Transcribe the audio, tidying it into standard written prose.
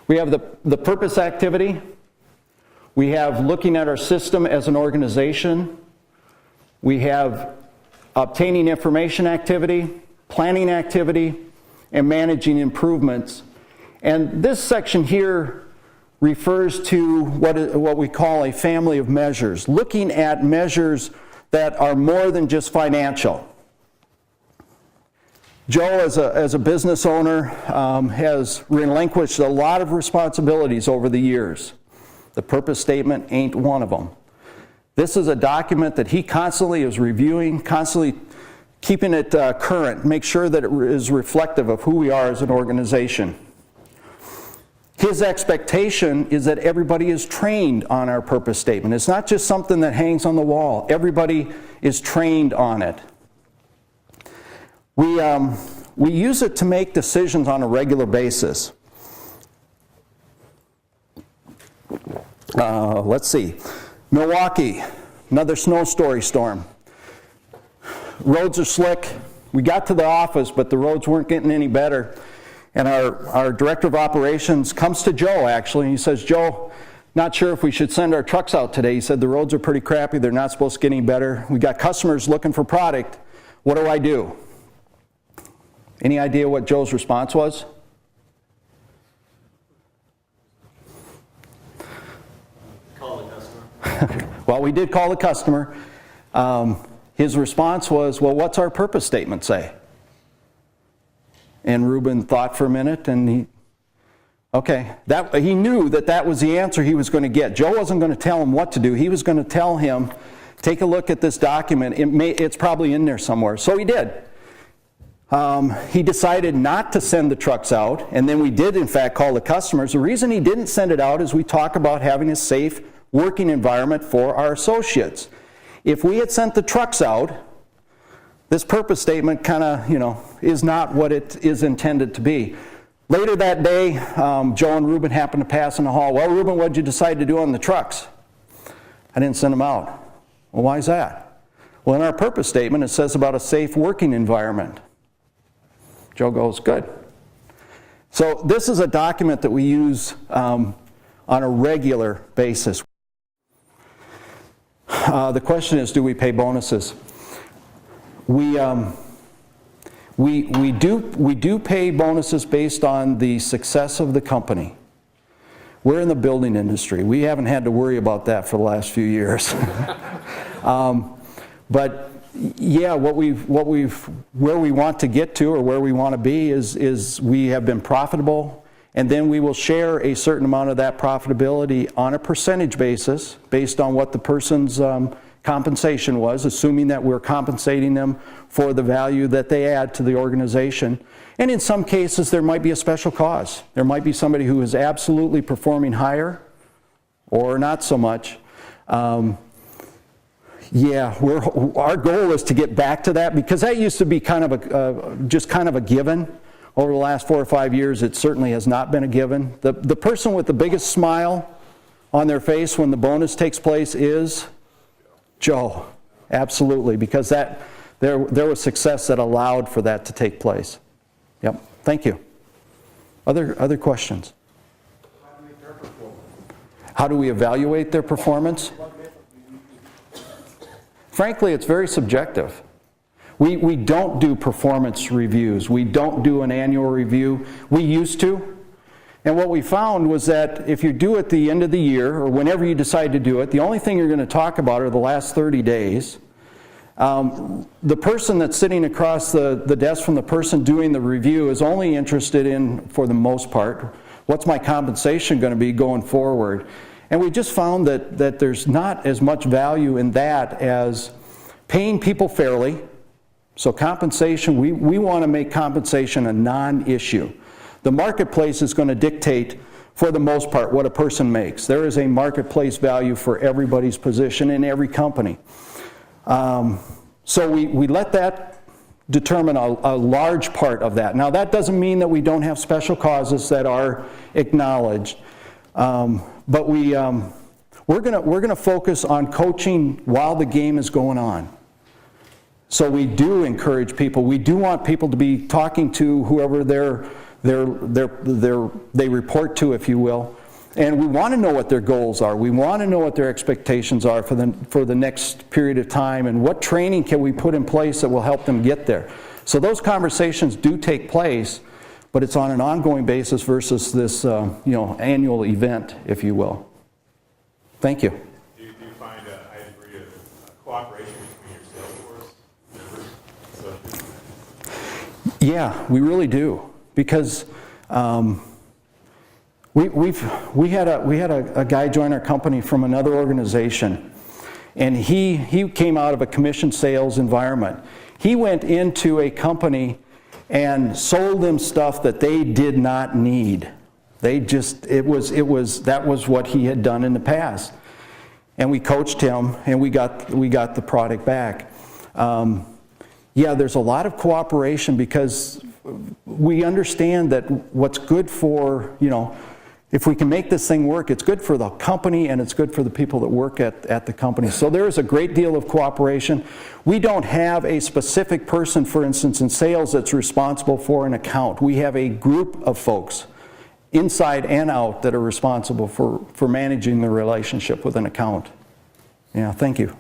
We have the purpose activity. We have looking at our system as an organization. We have obtaining information activity, planning activity, and managing improvements. And this section here refers to what we call a family of measures, looking at measures that are more than just financial. Joe, as a business owner, has relinquished a lot of responsibilities over the years. The purpose statement ain't one of them. This is a document that he constantly is reviewing, constantly keeping it current, make sure that it is reflective of who we are as an organization. His expectation is that everybody is trained on our purpose statement. It's not just something that hangs on the wall. Everybody is trained on it. We use it to make decisions on a regular basis. Let's see. Milwaukee, another snow storm. Roads are slick. We got to the office, but the roads weren't getting any better. And our director of operations comes to Joe, actually, and he says, Joe, not sure if we should send our trucks out today. He said, the roads are pretty crappy. They're not supposed to get any better. We got customers looking for product. What do I do? Any idea what Joe's response was? Call the customer. Well, we did call the customer. His response was, well, what's our purpose statement say? And Ruben thought for a minute, and he knew that was the answer he was going to get. Joe wasn't going to tell him what to do. He was going to tell him, take a look at this document. It's probably in there somewhere. So he did. He decided not to send the trucks out, and then we did, in fact, call the customers. The reason he didn't send it out is we talk about having a safe working environment for our associates. If we had sent the trucks out, this purpose statement kind of, is not what it is intended to be. Later that day, Joe and Ruben happened to pass in the hall. Well, Ruben, what did you decide to do on the trucks? I didn't send them out. Well, why is that? Well, in our purpose statement, it says about a safe working environment. Joe goes, good. So this is a document that we use on a regular basis. The question is, do we pay bonuses? We do pay bonuses based on the success of the company. We're in the building industry. We haven't had to worry about that for the last few years. But yeah, where we want to get to, or where we want to be, is we have been profitable, and then we will share a certain amount of that profitability on a percentage basis based on what the person's compensation was, assuming that we're compensating them for the value that they add to the organization. And in some cases, there might be a special cause. There might be somebody who is absolutely performing higher or not so much. Our goal is to get back to that, because that used to be kind of a given. Over the last 4 or 5 years, it certainly has not been a given. The person with the biggest smile on their face when the bonus takes place is Joe. Absolutely, because there was success that allowed for that to take place. Yep. Thank you. Other questions? How do we evaluate their performance? Frankly, it's very subjective. We don't do performance reviews. We don't do an annual review. We used to. And what we found was that if you do it at the end of the year, or whenever you decide to do it, the only thing you're going to talk about are the last 30 days. The person that's sitting across the desk from the person doing the review is only interested in, for the most part, what's my compensation going to be going forward. And we just found that there's not as much value in that as paying people fairly. So compensation, we want to make compensation a non-issue. The marketplace is going to dictate, for the most part, what a person makes. There is a marketplace value for everybody's position in every company. So we let that determine a large part of that. Now, that doesn't mean that we don't have special causes that are acknowledged, but we're going to focus on coaching while the game is going on. So we do encourage people. We do want people to be talking to whoever their they report to, if you will. And we want to know what their goals are. We want to know what their expectations are for the next period of time, and what training can we put in place that will help them get there. So those conversations do take place, but it's on an ongoing basis versus this annual event, if you will. Thank you. Do you find a high degree of cooperation between your sales force members, associates? Yeah, we really do, because we had a guy join our company from another organization, and he came out of a commission sales environment. He went into a company and sold them stuff that they did not need. That was what he had done in the past. And we coached him, and we got the product back. Yeah, there's a lot of cooperation, because we understand that what's good for, if we can make this thing work, it's good for the company and it's good for the people that work at the company. So there is a great deal of cooperation. We don't have a specific person, for instance, in sales that's responsible for an account. We have a group of folks, inside and out, that are responsible for managing the relationship with an account. Yeah, thank you.